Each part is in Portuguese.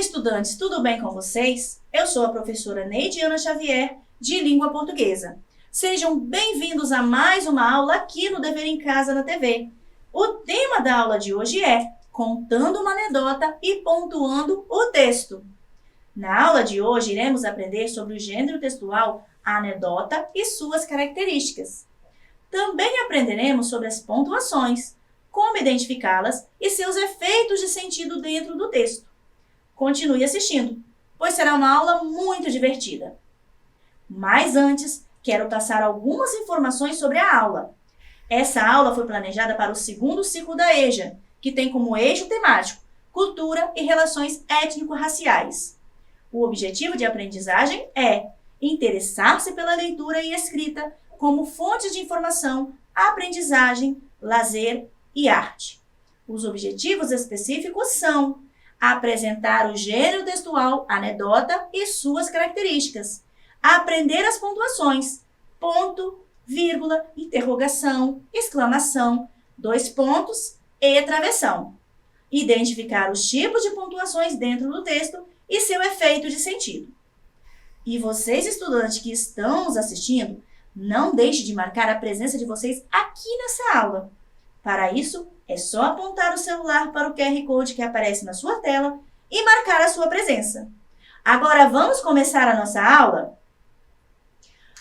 estudantes, tudo bem com vocês? Eu sou a professora Neidiana Xavier, de Língua Portuguesa. Sejam bem-vindos a mais uma aula aqui no Dever em Casa na TV. O tema da aula de hoje é Contando uma anedota e pontuando o texto. Na aula de hoje, iremos aprender sobre o gênero textual anedota e suas características. Também aprenderemos sobre as pontuações, como identificá-las e seus efeitos de sentido dentro do texto. Continue assistindo, pois será uma aula muito divertida. Mas antes, quero passar algumas informações sobre a aula. Essa aula foi planejada para o segundo ciclo da EJA, que tem como eixo temático cultura e relações étnico-raciais. O objetivo de aprendizagem é interessar-se pela leitura e escrita como fontes de informação, aprendizagem, lazer e arte. Os objetivos específicos são apresentar o gênero textual anedota e suas características, aprender as pontuações, ponto, vírgula, interrogação, exclamação, dois pontos e travessão, identificar os tipos de pontuações dentro do texto e seu efeito de sentido. E vocês, estudantes que estão nos assistindo, não deixe de marcar a presença de vocês aqui nessa aula. Para isso, é só apontar o celular para o QR Code que aparece na sua tela e marcar a sua presença. Agora, vamos começar a nossa aula?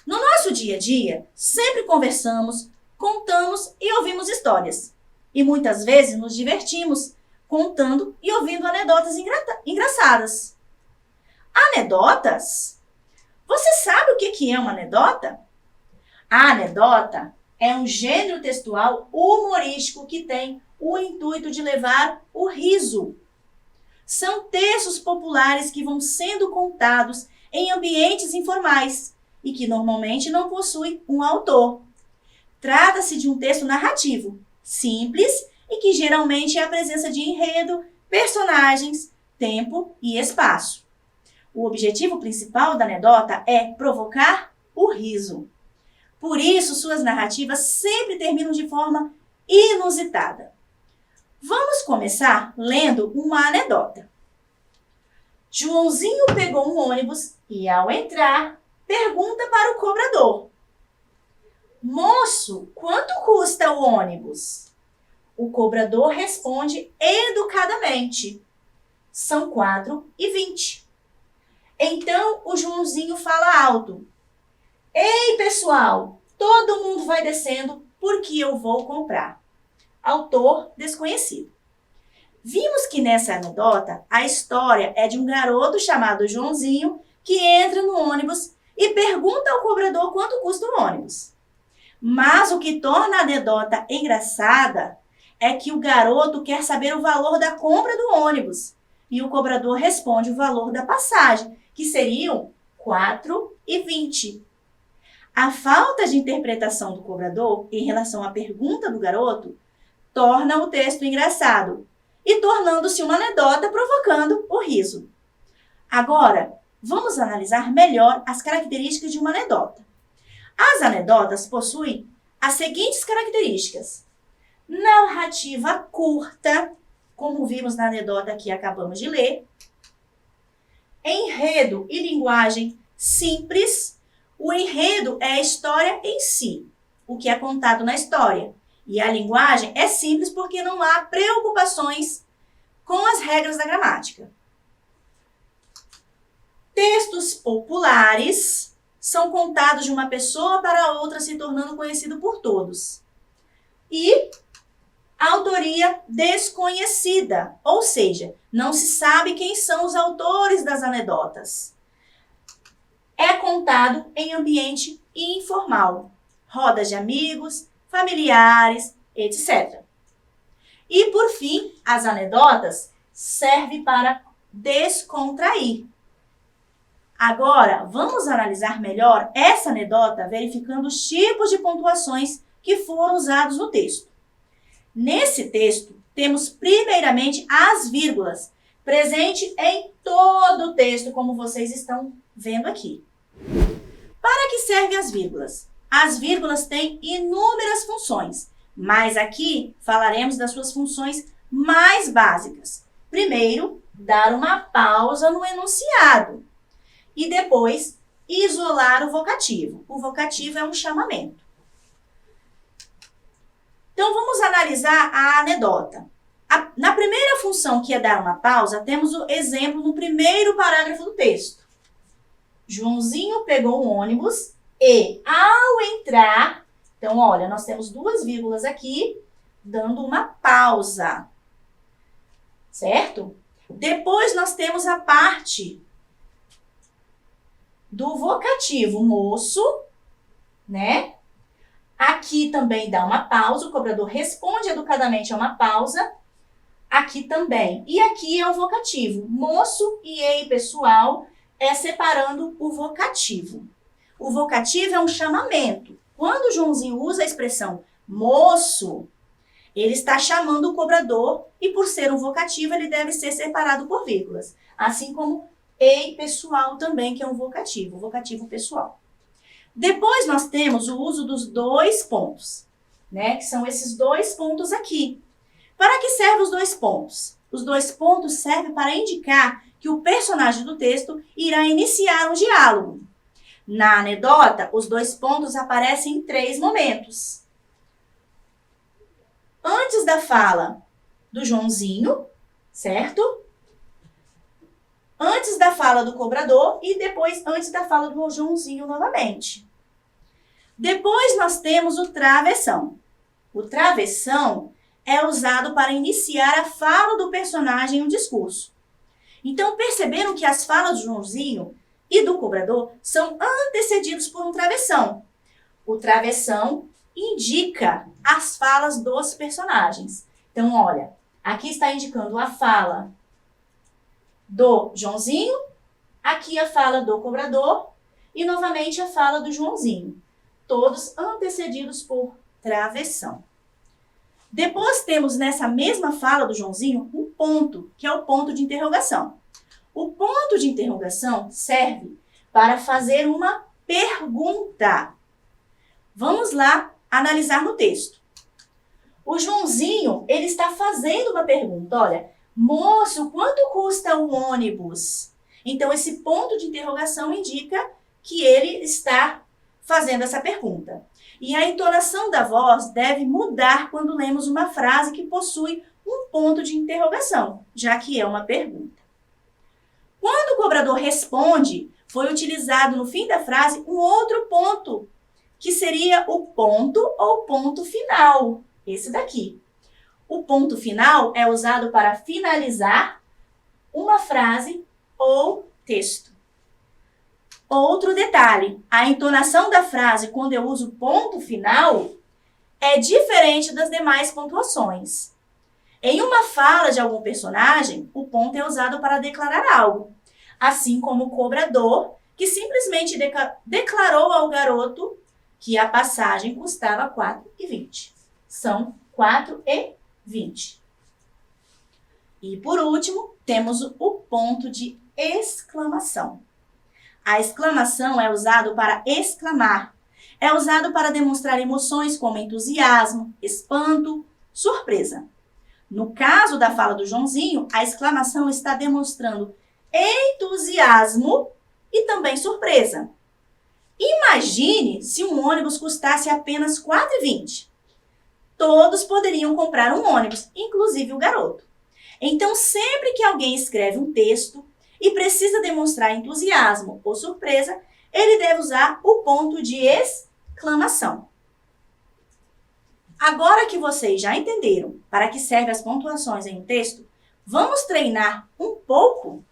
No nosso dia a dia, sempre conversamos, contamos e ouvimos histórias. E muitas vezes nos divertimos contando e ouvindo anedotas engraçadas. Anedotas? Você sabe o que é uma anedota? A anedota é um gênero textual humorístico que tem o intuito de levar o riso. São textos populares que vão sendo contados em ambientes informais e que normalmente não possuem um autor. Trata-se de um texto narrativo, simples e que geralmente é a presença de enredo, personagens, tempo e espaço. O objetivo principal da anedota é provocar o riso. Por isso, suas narrativas sempre terminam de forma inusitada. Vamos começar lendo uma anedota. Joãozinho pegou um ônibus e, ao entrar, pergunta para o cobrador: Moço, quanto custa o ônibus? O cobrador responde educadamente: São 4,20. Então, o Joãozinho fala alto: Ei, pessoal, todo mundo vai descendo porque eu vou comprar. Autor desconhecido. Vimos que nessa anedota a história é de um garoto chamado Joãozinho que entra no ônibus e pergunta ao cobrador quanto custa o ônibus. Mas o que torna a anedota engraçada é que o garoto quer saber o valor da compra do ônibus e o cobrador responde o valor da passagem, que seriam 4,20. A falta de interpretação do cobrador em relação à pergunta do garoto torna o texto engraçado e tornando-se uma anedota provocando o riso. Agora, vamos analisar melhor as características de uma anedota. As anedotas possuem as seguintes características: narrativa curta, como vimos na anedota que acabamos de ler, enredo e linguagem simples. O enredo é a história em si, o que é contado na história. E a linguagem é simples porque não há preocupações com as regras da gramática. Textos populares são contados de uma pessoa para outra, se tornando conhecido por todos. E autoria desconhecida, ou seja, não se sabe quem são os autores das anedotas. É contado em ambiente informal, rodas de amigos, familiares, etc. E, por fim, as anedotas servem para descontrair. Agora, vamos analisar melhor essa anedota verificando os tipos de pontuações que foram usados no texto. Nesse texto, temos primeiramente as vírgulas, presente em todo o texto, como vocês estão vendo aqui. Para que servem as vírgulas? As vírgulas têm inúmeras funções, mas aqui falaremos das suas funções mais básicas. Primeiro, dar uma pausa no enunciado e depois isolar o vocativo. O vocativo é um chamamento. Então, vamos analisar a anedota. Na primeira função, que é dar uma pausa, temos o exemplo no primeiro parágrafo do texto. Joãozinho pegou um ônibus e, ao entrar... Então, olha, nós temos duas vírgulas aqui, dando uma pausa. Certo? Depois, nós temos a parte do vocativo moço, né? Aqui também dá uma pausa, o cobrador responde educadamente a uma pausa. Aqui também. E aqui é o vocativo. Moço e ei, pessoal, é separando o vocativo. O vocativo é um chamamento. Quando o Joãozinho usa a expressão moço, ele está chamando o cobrador e, por ser um vocativo, ele deve ser separado por vírgulas. Assim como ei, pessoal, também, que é um vocativo pessoal. Depois, nós temos o uso dos dois pontos, né? Que são esses dois pontos aqui. Para que servem os dois pontos? Os dois pontos servem para indicar que o personagem do texto irá iniciar um diálogo. Na anedota, os dois pontos aparecem em 3 momentos. Antes da fala do Joãozinho, certo? Antes da fala do cobrador e depois antes da fala do Joãozinho novamente. Depois nós temos o travessão. O travessão é usado para iniciar a fala do personagem em um discurso. Então, perceberam que as falas do Joãozinho e do cobrador são antecedidos por um travessão. O travessão indica as falas dos personagens. Então, olha, aqui está indicando a fala do Joãozinho, aqui a fala do cobrador e, novamente, a fala do Joãozinho. Todos antecedidos por travessão. Depois temos nessa mesma fala do Joãozinho um ponto, que é o ponto de interrogação. O ponto de interrogação serve para fazer uma pergunta. Vamos lá analisar no texto. O Joãozinho, ele está fazendo uma pergunta. Olha, moço, quanto custa o ônibus? Então, esse ponto de interrogação indica que ele está fazendo essa pergunta. E a entonação da voz deve mudar quando lemos uma frase que possui um ponto de interrogação, já que é uma pergunta. Quando o cobrador responde, foi utilizado no fim da frase um outro ponto, que seria o ponto ou ponto final, esse daqui. O ponto final é usado para finalizar uma frase ou texto. Outro detalhe, a entonação da frase quando eu uso ponto final é diferente das demais pontuações. Em uma fala de algum personagem, o ponto é usado para declarar algo, assim como o cobrador, que simplesmente declarou ao garoto que a passagem custava R$ 4,20. São R$ 4,20. E por último, temos o ponto de exclamação. A exclamação é usado para exclamar. É usado para demonstrar emoções como entusiasmo, espanto, surpresa. No caso da fala do Joãozinho, a exclamação está demonstrando entusiasmo e também surpresa. Imagine se um ônibus custasse apenas R$ 4,20. Todos poderiam comprar um ônibus, inclusive o garoto. Então, sempre que alguém escreve um texto e precisa demonstrar entusiasmo ou surpresa, ele deve usar o ponto de exclamação. Agora que vocês já entenderam para que servem as pontuações em um texto, vamos treinar um pouco?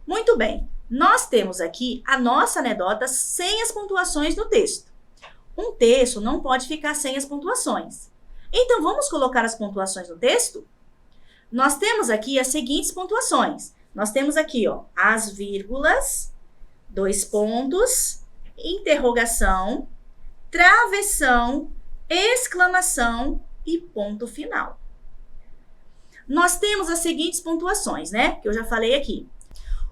Muito bem, nós temos aqui a nossa anedota sem as pontuações no texto. Um texto não pode ficar sem as pontuações. Então, vamos colocar as pontuações no texto? Nós temos aqui as seguintes pontuações. Nós temos aqui, ó, as vírgulas, 2 pontos, interrogação, travessão, exclamação e ponto final. Nós temos as seguintes pontuações, né? Que eu já falei aqui.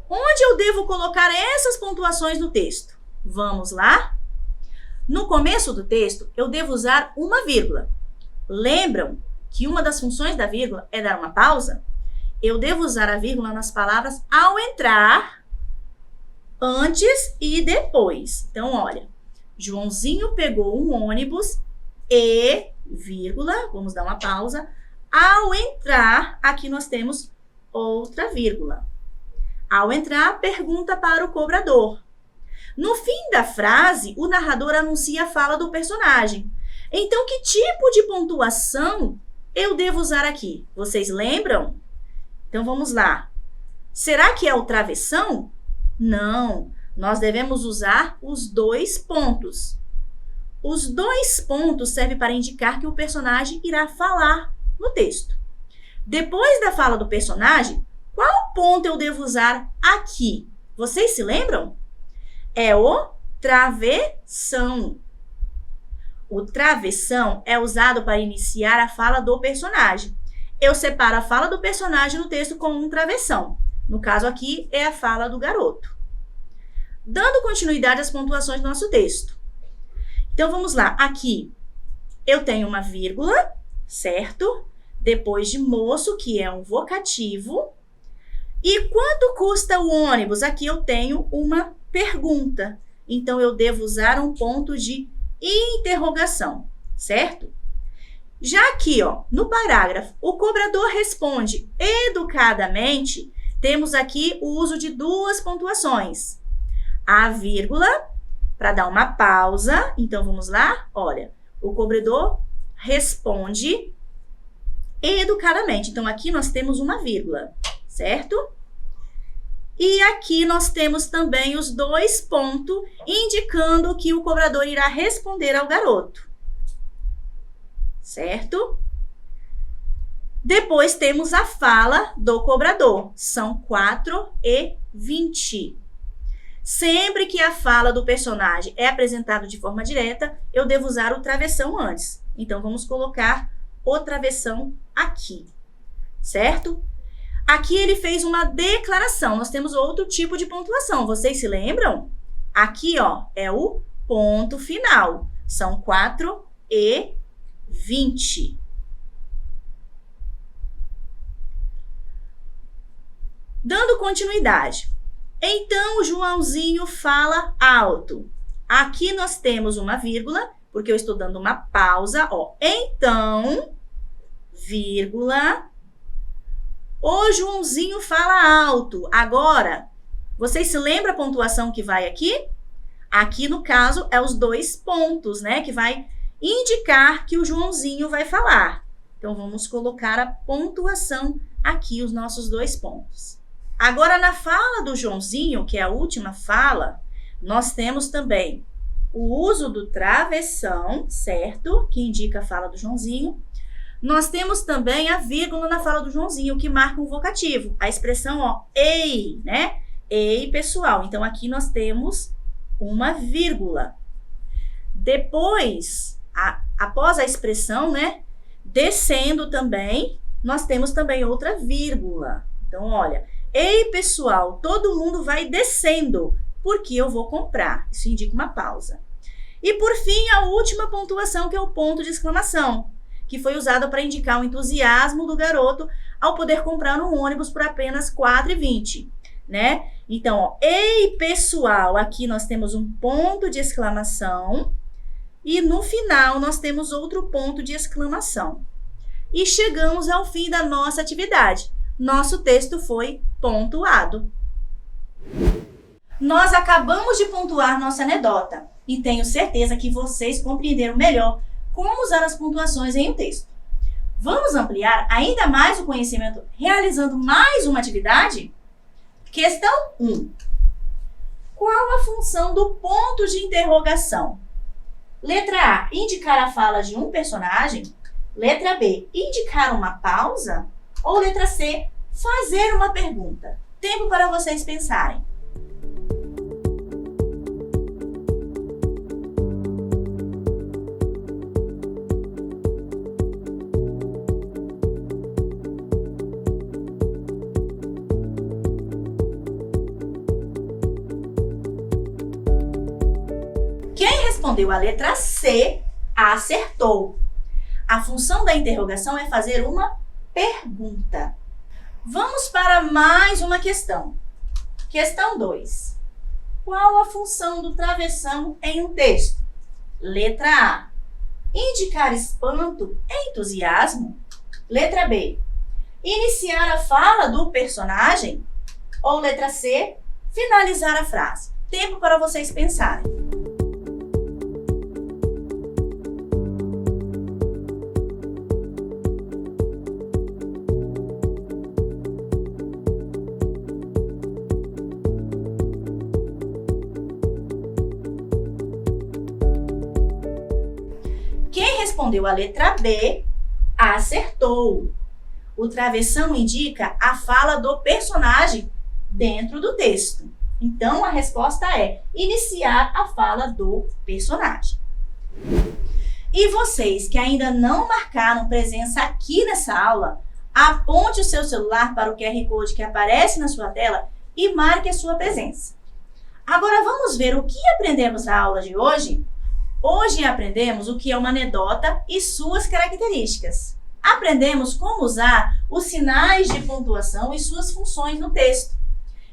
Onde eu devo colocar essas pontuações no texto? Vamos lá? No começo do texto, eu devo usar uma vírgula. Lembram que uma das funções da vírgula é dar uma pausa? eu devo usar a vírgula nas palavras ao entrar, antes e depois. Então, olha, Joãozinho pegou um ônibus e, vírgula, vamos dar uma pausa, ao entrar, aqui nós temos outra vírgula. Ao entrar, pergunta para o cobrador. No fim da frase, o narrador anuncia a fala do personagem. Então, que tipo de pontuação eu devo usar aqui? Vocês lembram? Então, vamos lá. Será que é o travessão? Não, nós devemos usar os 2 pontos. Os 2 pontos servem para indicar que o personagem irá falar no texto. Depois da fala do personagem, qual ponto eu devo usar aqui? Vocês se lembram? É o travessão. O travessão é usado para iniciar a fala do personagem. Eu separo a fala do personagem no texto com um travessão. No caso aqui, é a fala do garoto. Dando continuidade às pontuações do nosso texto. Então, vamos lá. Aqui, eu tenho uma vírgula, certo? Depois de moço, que é um vocativo. E quanto custa o ônibus? Aqui eu tenho uma pergunta. Então, eu devo usar um ponto de interrogação, certo? Já aqui, ó, no parágrafo, o cobrador responde educadamente, temos aqui o uso de 2 pontuações. A vírgula, para dar uma pausa. Então, vamos lá? Olha, o cobrador responde educadamente. Então, aqui nós temos uma vírgula, certo? E aqui nós temos também os 2 pontos, indicando que o cobrador irá responder ao garoto. Certo? Depois temos a fala do cobrador. São 4:20. Sempre que a fala do personagem é apresentada de forma direta, eu devo usar o travessão antes. Então, vamos colocar o travessão aqui. Certo? Aqui ele fez uma declaração. Nós temos outro tipo de pontuação. Vocês se lembram? Aqui, ó, é o ponto final. São 4:20. Dando continuidade. Então, o Joãozinho fala alto. Aqui nós temos uma vírgula, porque eu estou dando uma pausa, ó. Então, vírgula, o Joãozinho fala alto. Agora, vocês se lembram a pontuação que vai aqui? Aqui, no caso, é os 2 pontos, né? Que vai indicar que o Joãozinho vai falar. Então, vamos colocar a pontuação aqui, os nossos 2 pontos. Agora, na fala do Joãozinho, que é a última fala, nós temos também o uso do travessão, certo? Que indica a fala do Joãozinho. Nós temos também a vírgula na fala do Joãozinho, que marca um vocativo. A expressão, ó, ei, né? Ei, pessoal. Então, aqui nós temos uma vírgula. Depois, após a expressão, né? Descendo também, nós temos também outra vírgula. Então, olha, ei, pessoal, todo mundo vai descendo, porque eu vou comprar. Isso indica uma pausa. E, por fim, a última pontuação, que é o ponto de exclamação, que foi usado para indicar o entusiasmo do garoto ao poder comprar um ônibus por apenas 4,20, né? Então, ó, ei, pessoal, aqui nós temos um ponto de exclamação e no final nós temos outro ponto de exclamação. E chegamos ao fim da nossa atividade. Nosso texto foi pontuado. Nós acabamos de pontuar nossa anedota e tenho certeza que vocês compreenderam melhor como usar as pontuações em um texto. Vamos ampliar ainda mais o conhecimento realizando mais uma atividade? Questão 1. Qual a função do ponto de interrogação? Letra A, indicar a fala de um personagem. Letra B, indicar uma pausa. Ou letra C, fazer uma pergunta. Tempo para vocês pensarem. Quem respondeu a letra C, acertou. A função da interrogação é fazer uma pergunta. Vamos para mais uma questão. Questão 2. Qual a função do travessão em um texto? Letra A. Indicar espanto, entusiasmo. Letra B. Iniciar a fala do personagem. Ou letra C. Finalizar a frase. Tempo para vocês pensarem. Quem respondeu a letra B, acertou. O travessão indica a fala do personagem dentro do texto. Então, a resposta é iniciar a fala do personagem. E vocês que ainda não marcaram presença aqui nessa aula, aponte o seu celular para o QR Code que aparece na sua tela e marque a sua presença. Agora, vamos ver o que aprendemos na aula de hoje? Hoje aprendemos o que é uma anedota e suas características. Aprendemos como usar os sinais de pontuação e suas funções no texto.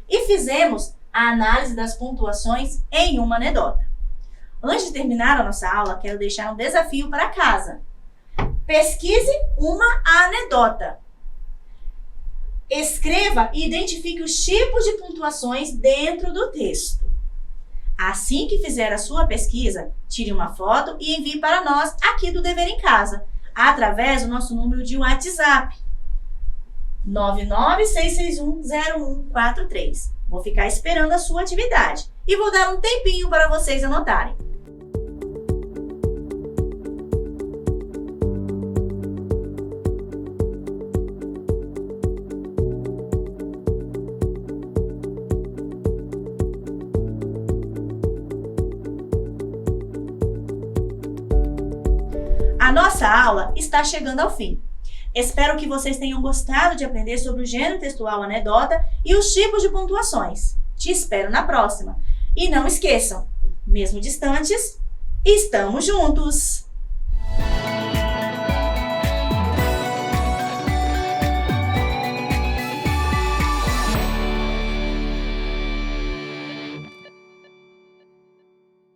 E fizemos a análise das pontuações em uma anedota. Antes de terminar a nossa aula, quero deixar um desafio para casa. Pesquise uma anedota. Escreva e identifique os tipos de pontuações dentro do texto. Assim que fizer a sua pesquisa, tire uma foto e envie para nós aqui do Dever em Casa, através do nosso número de WhatsApp, 996610143. Vou ficar esperando a sua atividade e vou dar um tempinho para vocês anotarem. A nossa aula está chegando ao fim. Espero que vocês tenham gostado de aprender sobre o gênero textual anedota e os tipos de pontuações. Te espero na próxima. E não esqueçam, mesmo distantes, estamos juntos!